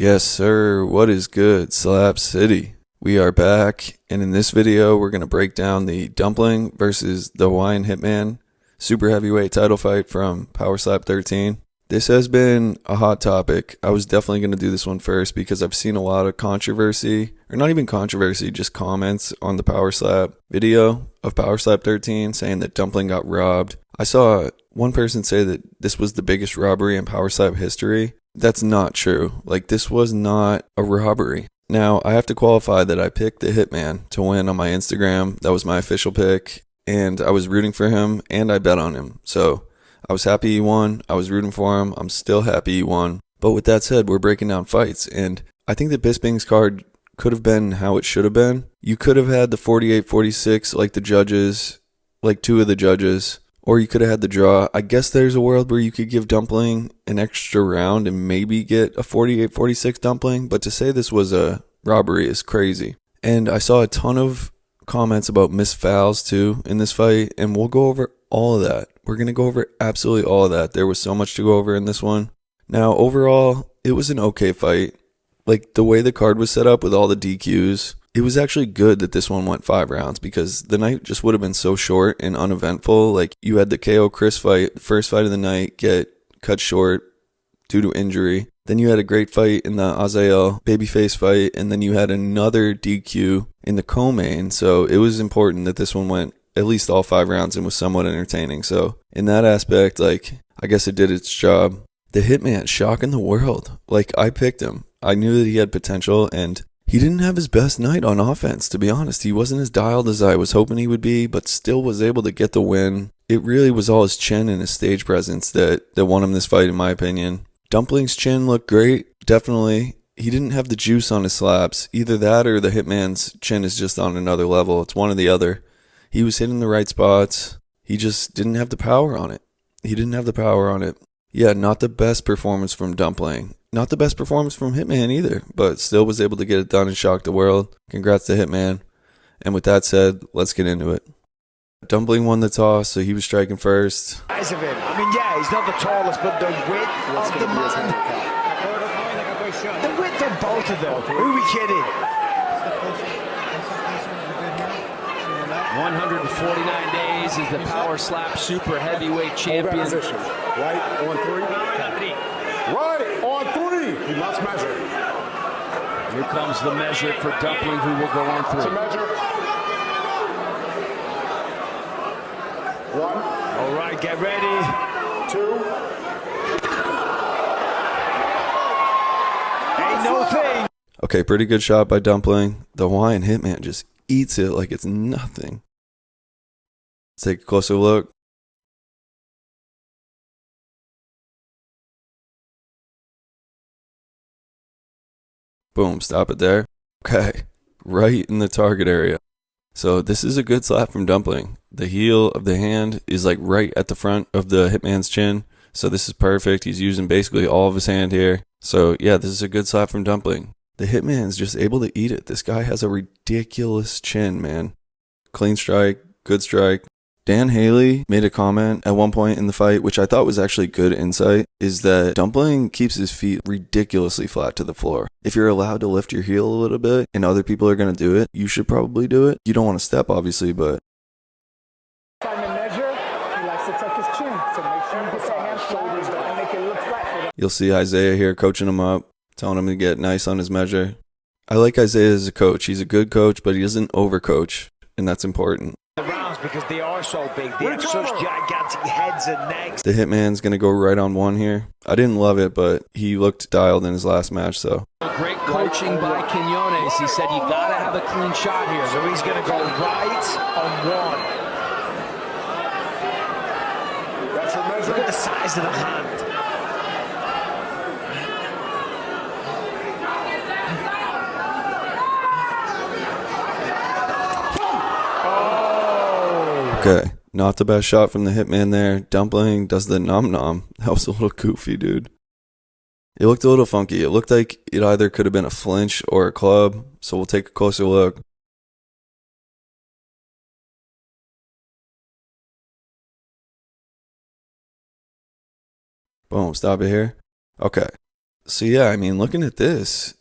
Yes, sir. What is good, Slap City? We are back, and in this video, we're going to break down the Dumpling versus the Hawaiian Hitman super heavyweight title fight from Power Slap 13. This has been a hot topic. I was definitely going to do this one first because I've seen a lot of controversy, or not even controversy, just comments on the Power Slap video of Power Slap 13 saying that Dumpling got robbed. I saw one person say that this was the biggest robbery in Power Slap history. That's not true. Like, this was not a robbery. Now, I have to qualify that I picked the Hitman to win on my Instagram. That was my official pick, and I was rooting for him, and I bet on him. So, I was happy he won. I was rooting for him. I'm still happy he won. But with that said, we're breaking down fights, and I think that Bisping's card could have been how it should have been. You could have had the 48-46 like the judges, like two of the judges, or you could have had the draw. I guess there's a world where you could give Dumpling an extra round and maybe get a 48-46 Dumpling, but to say this was a robbery is crazy. And I saw a ton of comments about missed fouls too in this fight, and we'll go over all of that. We're going to go over absolutely all of that. There was so much to go over in this one. Now, overall, it was an okay fight. Like, the way the card was set up with all the DQs, it was actually good that this one went 5 rounds because the night just would have been so short and uneventful. Like, you had the KO Chris fight, the first fight of the night, get cut short due to injury. Then you had a great fight in the Azael babyface fight, and then you had another DQ in the co-main. So it was important that this one went at least all 5 rounds and was somewhat entertaining. So in that aspect, like, I guess it did its job. The Hitman, shocking the world. Like, I picked him. I knew that he had potential, and he didn't have his best night on offense, to be honest. He wasn't as dialed as I was hoping he would be, but still was able to get the win. It really was all his chin and his stage presence that won him this fight, in my opinion. Dumpling's chin looked great, definitely. He didn't have the juice on his slaps. Either that or the Hitman's chin is just on another level. It's one or the other. He was hitting the right spots. He just didn't have the power on it. Yeah, not the best performance from Dumpling. Not the best performance from Hitman either, but still was able to get it done and shock the world. Congrats to Hitman. And with that said, let's get into it. Dumpling won the toss, so he was striking first. Eyes of him. I mean, yeah, he's not the tallest, but the width of the man. The width of both of them. Who are we kidding? 149 days is the Power Slap Super Heavyweight Champion. Right on 3. Right on 3. He must measure. Here comes the measure for Dumpling, who will go on 3. To measure. 1. All right, get ready. 2. Ain't no thing. Okay, pretty good shot by Dumpling. The Hawaiian Hitman just eats it like it's nothing. Let's take a closer look. Boom, stop it there. Okay, right in the target area. So this is a good slap from Dumpling. The heel of the hand is like right at the front of the Hitman's chin. So this is perfect. He's using basically all of his hand here. So yeah, this is a good slap from Dumpling. The Hitman's just able to eat it. This guy has a ridiculous chin, man. Clean strike, good strike. Dan Haley made a comment at one point in the fight, which I thought was actually good insight, is that Dumpling keeps his feet ridiculously flat to the floor. If you're allowed to lift your heel a little bit and other people are going to do it, you should probably do it. You don't want to step, obviously, but Trying to measure, he likes to tuck his chin, so make sure you get your hands shoulders and make it look flat for them. you'll see Isaiah here coaching him up, telling him to get nice on his measure. I like Isaiah as a coach. He's a good coach, but he doesn't overcoach, and that's important. The rounds because they are so big. They have such gigantic heads and necks. The Hitman's going to go right on 1 here. I didn't love it, but he looked dialed in his last match, so. Great coaching by Quinones. He said you gotta have a clean shot here. So he's going to go right on 1. That's your measure. Look at the size of the hand. Okay, not the best shot from the Hitman there. Dumpling does the nom-nom. That was a little goofy, dude. It looked a little funky. It looked like it either could have been a flinch or a club, so we'll take a closer look. Boom, stop it here. Okay, So yeah, I mean, looking at this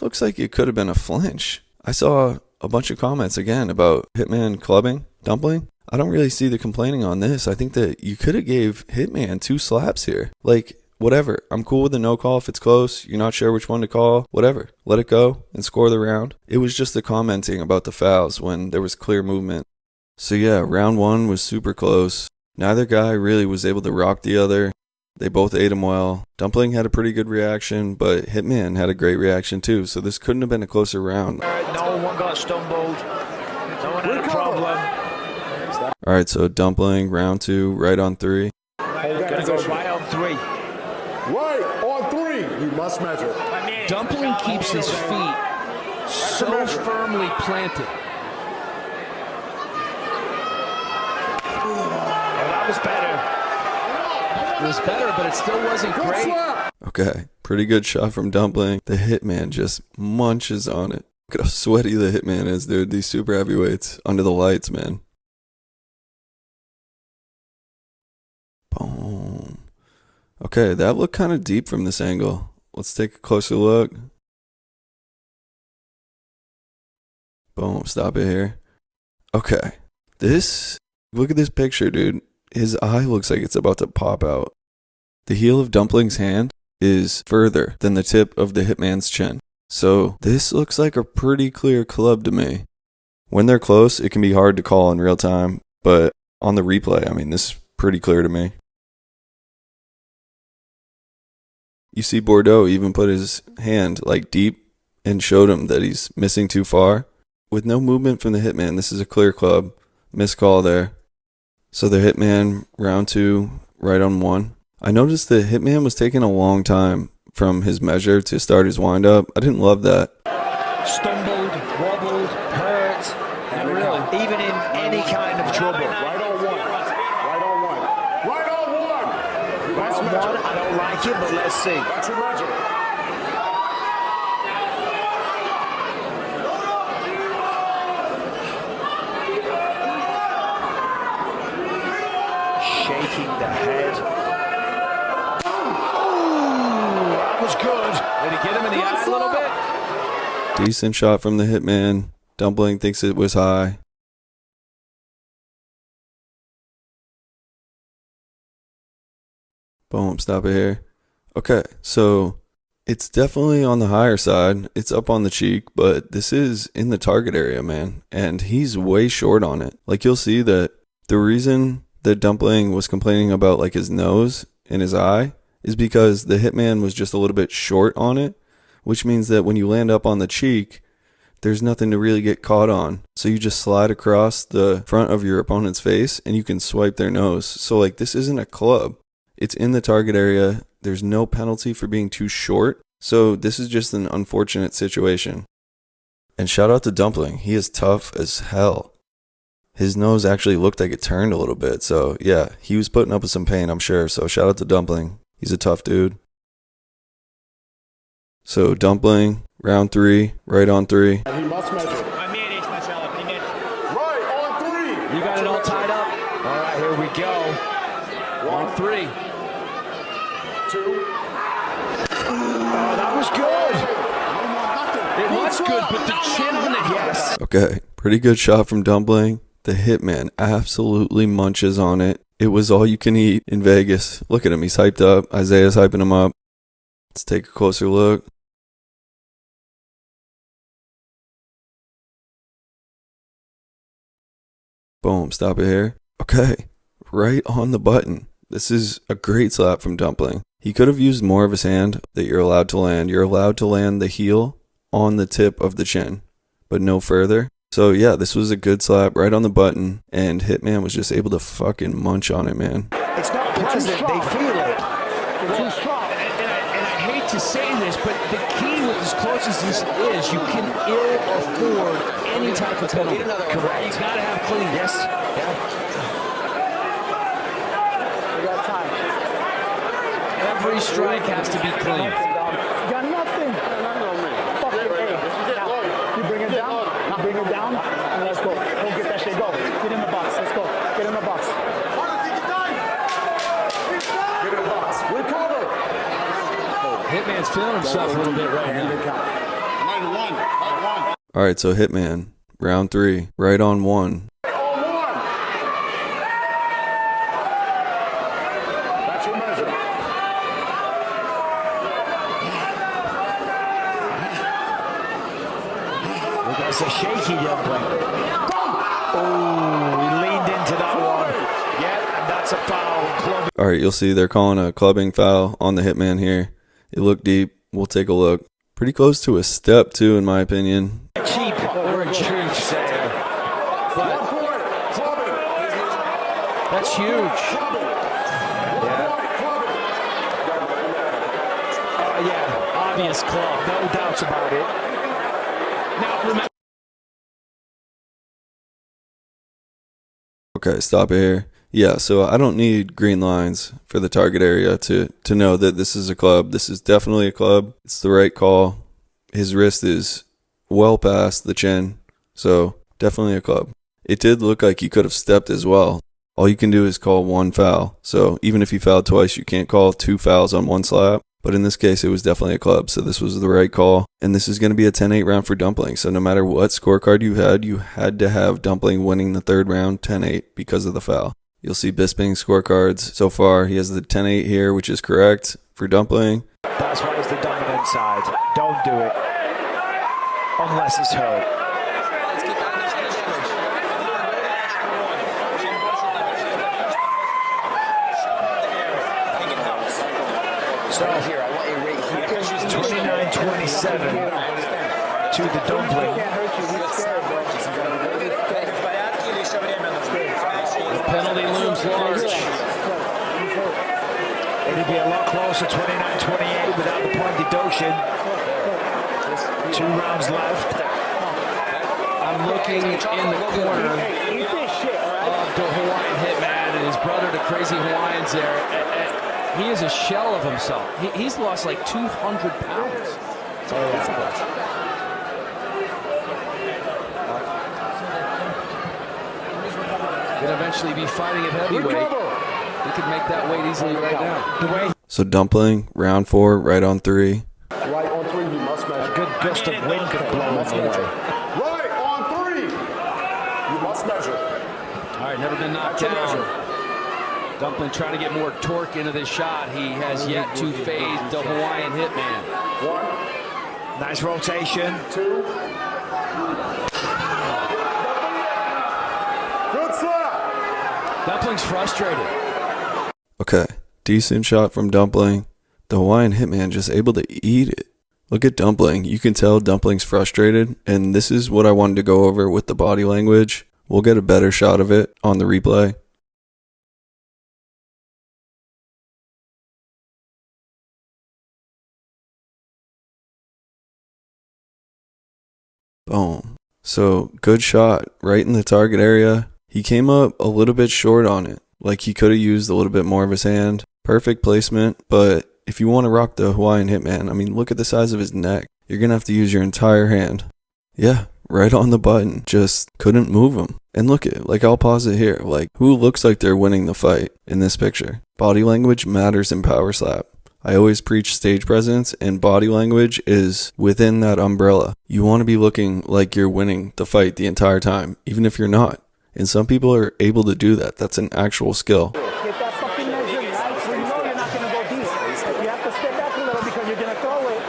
looks like it could have been a flinch. I saw a bunch of comments again about Hitman clubbing Dumpling. I don't really see the complaining on this. I think that you could have gave Hitman 2 slaps here. Like, whatever. I'm cool with the no call if it's close. You're not sure which one to call. Whatever. Let it go and score the round. It was just the commenting about the fouls when there was clear movement. So yeah, round 1 was super close. Neither guy really was able to rock the other. They both ate him well. Dumpling had a pretty good reaction, but Hitman had a great reaction too, so this couldn't have been a closer round. No one got stumbled. No one had a problem. Alright, so Dumpling, round 2, right on 3. Gonna go right on 3. Right on 3. You must measure. Dumpling keeps his feet so firmly planted. That was better. It was better, but it still wasn't great. Okay, pretty good shot from Dumpling. The Hitman just munches on it. Look at how sweaty the Hitman is, dude. These super heavyweights under the lights, man. Boom. Okay, that looked kind of deep from this angle. Let's take a closer look. Boom, stop it here. Okay, look at this picture, dude. His eye looks like it's about to pop out. The heel of Dumpling's hand is further than the tip of the Hitman's chin. So this looks like a pretty clear club to me. When they're close, it can be hard to call in real time, but on the replay, I mean, this is pretty clear to me. You see Bordeaux even put his hand like deep and showed him that he's missing too far. With no movement from the Hitman, this is a clear club. Missed call there. So the Hitman, round 2, right on 1. I noticed the Hitman was taking a long time from his measure to start his windup. I didn't love that. Stumbled, wobbled, hurt. Not really. Even in any kind of trouble. Right on 1. Right on 1. Right on 1. Right on 1, I don't like it, but let's see. That's your measure. Shaking the head. Ooh, that was good. Did he get him in the eye a little bit? Decent shot from the Hitman. Dumpling thinks it was high. Boom, stop it here. Okay, so it's definitely on the higher side. It's up on the cheek, but this is in the target area, man. And he's way short on it. Like, you'll see that the reason that Dumpling was complaining about like his nose and his eye is because the Hitman was just a little bit short on it, which means that when you land up on the cheek, there's nothing to really get caught on. So you just slide across the front of your opponent's face and you can swipe their nose. So like, this isn't a club. It's in the target area. There's no penalty for being too short. So this is just an unfortunate situation. And shout out to Dumpling. He is tough as hell. His nose actually looked like it turned a little bit. So yeah, he was putting up with some pain, I'm sure. So shout out to Dumpling. He's a tough dude. So Dumpling, round 3, right on 3. He must measure. Right on 3. You got it all tied up. All right, here we go. On 3. 2. Oh, that was good. It was good, but the chin on it, yes. Okay, pretty good shot from Dumpling. The Hitman absolutely munches on it. It was all you can eat in Vegas. Look at him, he's hyped up. Isaiah's hyping him up. Let's take a closer look. Boom, stop it here. Okay, right on the button. This is a great slap from Dumpling. He could have used more of his hand that you're allowed to land. You're allowed to land the heel on the tip of the chin, but no further. So yeah, this was a good slap right on the button, and Hitman was just able to fucking munch on it, man. It's not pleasant, they feel it. Too strong. And I hate to say this, but the key with as close as this is, you can ill afford any type of penalty. Correct. You got to have clean. Yes. Yeah. We got time. Every strike has to be clean. You got nothing. Fuck it, hey. Now, you bring it down. Bring it down, and let's go. Go get that shit. Go. Get in the box. Let's go. Get in the box. Get in the box. Recover. Hitman's feeling himself a little bit right now. All right, so Hitman, round 3, right on 1. That's your measure. That's a shaky Dumpling. Oh, he leaned into that one. Yeah, and that's a foul. Club. All right, you'll see they're calling a clubbing foul on the Hitman here. It looked deep. We'll take a look. Pretty close to a step, too, in my opinion. Cheap or a juice. But that's huge. Yeah, obvious club. No doubts about it. Now, remember. Okay, stop it here. Yeah, so I don't need green lines for the target area to know that this is a club. This is definitely a club. It's the right call. His wrist is well past the chin, so definitely a club. It did look like he could have stepped as well. All you can do is call 1 foul. So even if you fouled twice, you can't call 2 fouls on 1 slap. But in this case, it was definitely a club, so this was the right call. And this is going to be a 10-8 round for Dumpling. So no matter what scorecard you had to have Dumpling winning the 3rd round 10-8 because of the foul. You'll see Bisping's scorecards so far. He has the 10-8 here, which is correct for Dumpling. That's why it's the dominant side. Don't do it. Unless it's hurt. So here, I want you right here. 29-27 to the Dumpling. The penalty looms large. It'd be a lot closer, 29-28 without the point deduction. 2 rounds left. I'm looking in the corner of the Hawaiian Hitman and his brother, the crazy Hawaiians there. He is a shell of himself. He's lost like 200 pounds. Could eventually be fighting at heavyweight. He could make that weight easily right now. So Dumpling, round 4, right on 3. Right on 3, you must measure. A good gust of wind could blow him away. Right on 3, you must measure. All right, never been knocked down. Dumpling trying to get more torque into this shot. He has yet to fade the Hawaiian Hitman. 1. Nice rotation. 2. Good slap. Dumpling's frustrated. Okay, decent shot from Dumpling. The Hawaiian Hitman just able to eat it. Look at Dumpling. You can tell Dumpling's frustrated, and this is what I wanted to go over with the body language. We'll get a better shot of it on the replay. Boom. So good shot right in the target area. He came up a little bit short on it. Like he could have used a little bit more of his hand. Perfect placement. But if you want to rock the Hawaiian Hitman, I mean, look at the size of his neck. You're going to have to use your entire hand. Yeah, right on the button. Just couldn't move him. And look at, like, I'll pause it here. Like, who looks like they're winning the fight in this picture? Body language matters in Power Slap. I always preach stage presence, and body language is within that umbrella. You want to be looking like you're winning the fight the entire time, even if you're not. And some people are able to do that. That's an actual skill. Get that fucking measure, right? So you know you're not going to go deep. You have to step back a little because you're going to throw it.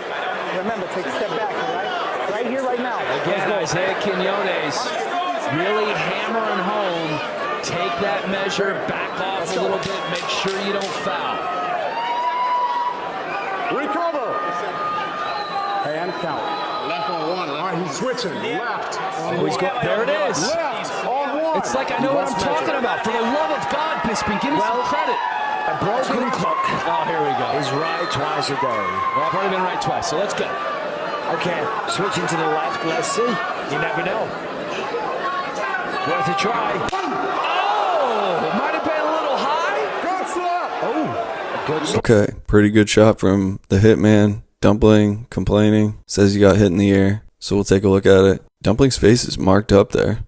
Remember, take a step back, right? Right here, right now. Again, Isaiah Quinones really hammering home. Take that measure, back off a little bit, make sure you don't foul. Recover. And count. Left on 1. All right, he's switching. Left. Oh, he's got, there it is. Left on 1. It's like I know what I'm talking about. For the love of God, Bisping, give me some credit. A broken clock Oh, here we go. is right twice a day. Well, I've already been right twice, so let's go. Okay, switching to the left. Let's see. You never know. Worth a try. Oh, might have been a little high. Good slap. Oh, a good slap. Okay, pretty good shot from the Hitman. Dumpling complaining, says he got hit in the ear. So we'll take a look at it. Dumpling's face is marked up there.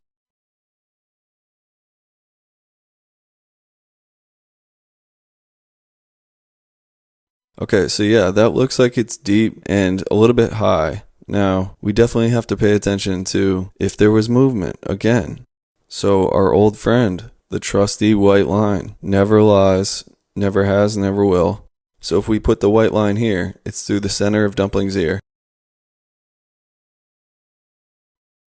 Okay, so yeah, that looks like it's deep and a little bit high. Now, we definitely have to pay attention to if there was movement again. So our old friend, the trusty white line, never lies, never has, never will. So if we put the white line here, it's through the center of Dumpling's ear.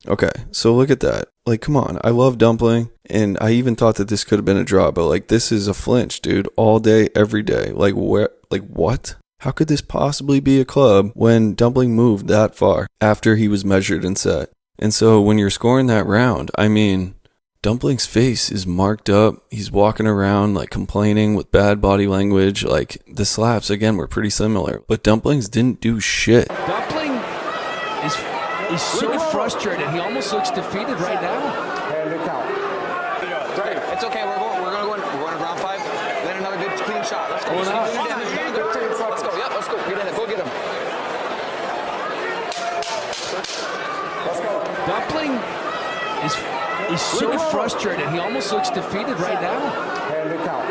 Okay, so look at that. Like, come on, I love Dumpling, and I even thought that this could have been a draw, but like, this is a flinch, dude, all day, every day. Like, where, like, what? How could this possibly be a club when Dumpling moved that far after he was measured and set? And so when you're scoring that round, I mean, Dumpling's face is marked up. He's walking around like complaining with bad body language. Like, the slaps, again, were pretty similar, but Dumplings didn't do shit. Dumpling is so frustrated. He almost looks defeated right now. Hand and count. It's okay. We're going to round 5. Land another good clean shot. Let's go. Let's go. Yep. Let's go. Get in it. Go get him. Let's go. Dumpling is so frustrated. He almost looks defeated right now. Hand and count.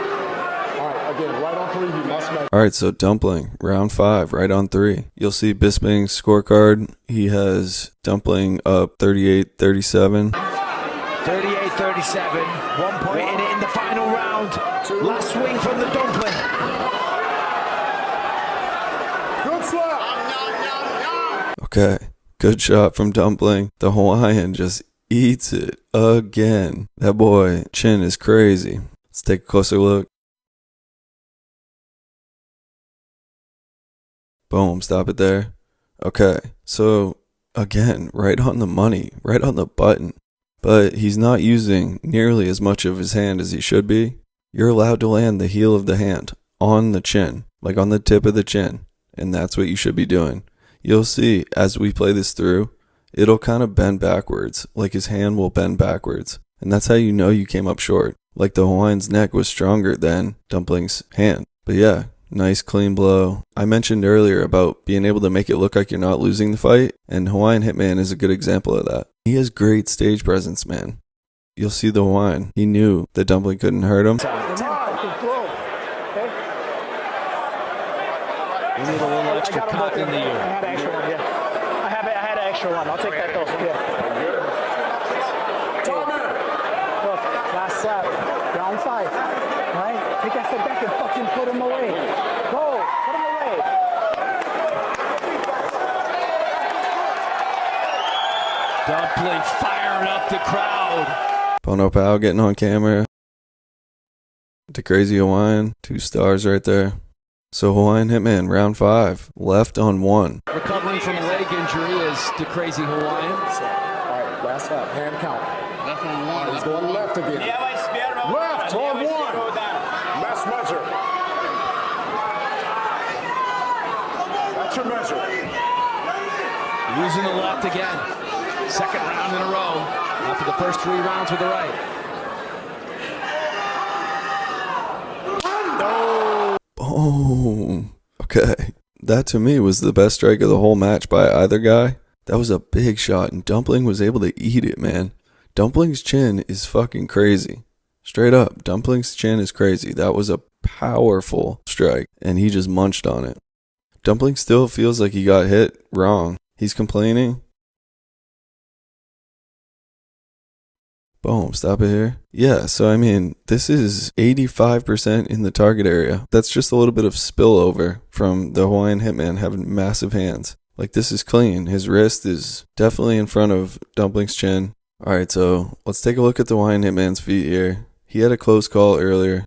All right, again, right on 3. He must measure. All right, so Dumpling, round 5, right on 3. You'll see Bisping's scorecard. He has Dumpling up 38-37. 38-37. 1 point in the final round. Last swing from the Dumpling. Good slap. Okay, good shot from Dumpling. The Hawaiian just eats it again. That boy, chin is crazy. Let's take a closer look. Boom, stop it there. Okay, so again, right on the money, right on the button. But he's not using nearly as much of his hand as he should be. You're allowed to land the heel of the hand on the chin, like on the tip of the chin. And that's what you should be doing. You'll see as we play this through, it'll kind of bend backwards, like his hand will bend backwards. And that's how you know you came up short. Like the Hawaiian's neck was stronger than Dumpling's hand. But yeah, nice clean blow. I mentioned earlier about being able to make it look like you're not losing the fight, and Hawaiian Hitman is a good example of that. He has great stage presence, man. You'll see the Hawaiian. He knew that Dumpling couldn't hurt him. We need a little extra cotton in the ear. I had an extra one, yeah. I had an extra one. I'll take that though. Yeah. Look, last slap. Round 5. All right? Take that foot back and fucking put him away. Go. Put him away. Dumpling firing up the crowd. Pono Pao getting on camera. The crazy Hawaiian. 2 stars right there. So Hawaiian Hitman, round 5, left on 1. Recovering from leg injury is the crazy Hawaiian. All right, last slap. Hand count. Left on 1. He's going left again. Left on 1. Last measure. That's your measure. Using the left again. Second round in a row. After the first 3 rounds with the right. Boom. Okay. That to me was the best strike of the whole match by either guy. That was a big shot, and Dumpling was able to eat it, man. Dumpling's chin is fucking crazy. Straight up, Dumpling's chin is crazy. That was a powerful strike, and he just munched on it. Dumpling still feels like he got hit wrong. He's complaining. Boom, stop it here. Yeah, so I mean, this is 85% in the target area. That's just a little bit of spillover from the Hawaiian Hitman having massive hands. Like, this is clean. His wrist is definitely in front of Dumpling's chin. Alright, so let's take a look at the Hawaiian Hitman's feet here. He had a close call earlier.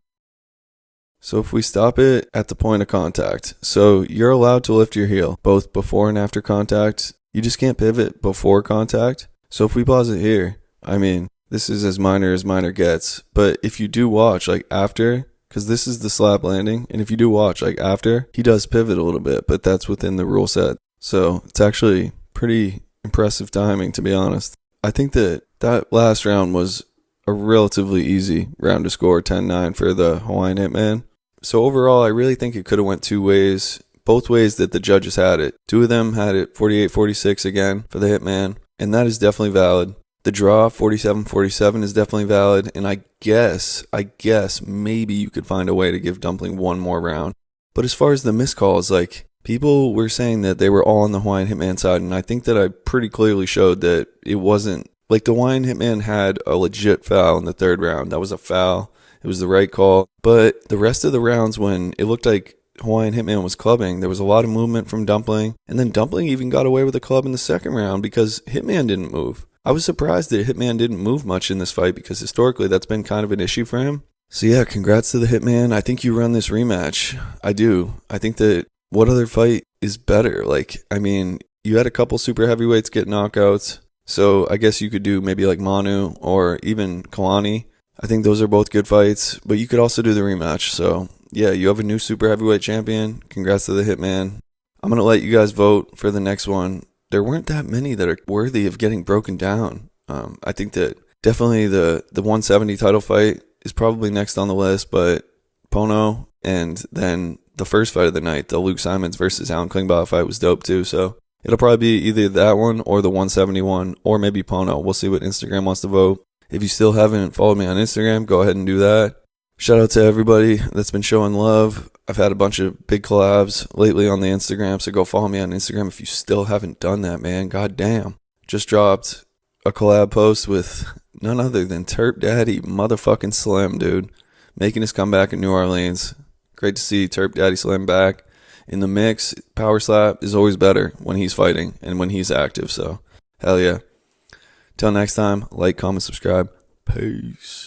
So if we stop it at the point of contact, so you're allowed to lift your heel, both before and after contact. You just can't pivot before contact. So if we pause it here, I mean, this is as minor gets, but if you do watch, like after, because this is the slap landing, and if you do watch, like after, he does pivot a little bit, but that's within the rule set. So it's actually pretty impressive timing, to be honest. I think that that last round was a relatively easy round to score, 10-9 for the Hawaiian Hitman. So overall, I really think it could have went 2 ways, both ways that the judges had it. 2 of them had it 48-46 again for the Hitman, and that is definitely valid. The draw, 47-47, is definitely valid, and I guess maybe you could find a way to give Dumpling 1 more round. But as far as the missed calls, like, people were saying that they were all on the Hawaiian Hitman side, and I think that I pretty clearly showed that it wasn't. Like, the Hawaiian Hitman had a legit foul in the third round. That was a foul. It was the right call. But the rest of the rounds, when it looked like Hawaiian Hitman was clubbing, there was a lot of movement from Dumpling. And then Dumpling even got away with a club in the second round because Hitman didn't move. I was surprised that Hitman didn't move much in this fight because historically that's been kind of an issue for him. So yeah, congrats to the Hitman. I think you run this rematch. I do. I think that what other fight is better? Like, I mean, you had a couple super heavyweights get knockouts. So I guess you could do maybe like Manu or even Kalani. I think those are both good fights, but you could also do the rematch. So yeah, you have a new super heavyweight champion. Congrats to the Hitman. I'm going to let you guys vote for the next one. There weren't that many that are worthy of getting broken down. I think that definitely the 170 title fight is probably next on the list, but Pono and then the first fight of the night, the Luke Simons versus Alan Klingbeil fight was dope too. So it'll probably be either that one or the 171 or maybe Pono. We'll see what Instagram wants to vote. If you still haven't followed me on Instagram, go ahead and do that. Shout out to everybody that's been showing love. I've had a bunch of big collabs lately on the Instagram, so go follow me on Instagram if you still haven't done that, man. God damn. Just dropped a collab post with none other than Terp Daddy motherfucking Slim, dude. Making his comeback in New Orleans. Great to see Terp Daddy Slim back in the mix. Power Slap is always better when he's fighting and when he's active, so hell yeah. Till next time, like, comment, subscribe. Peace.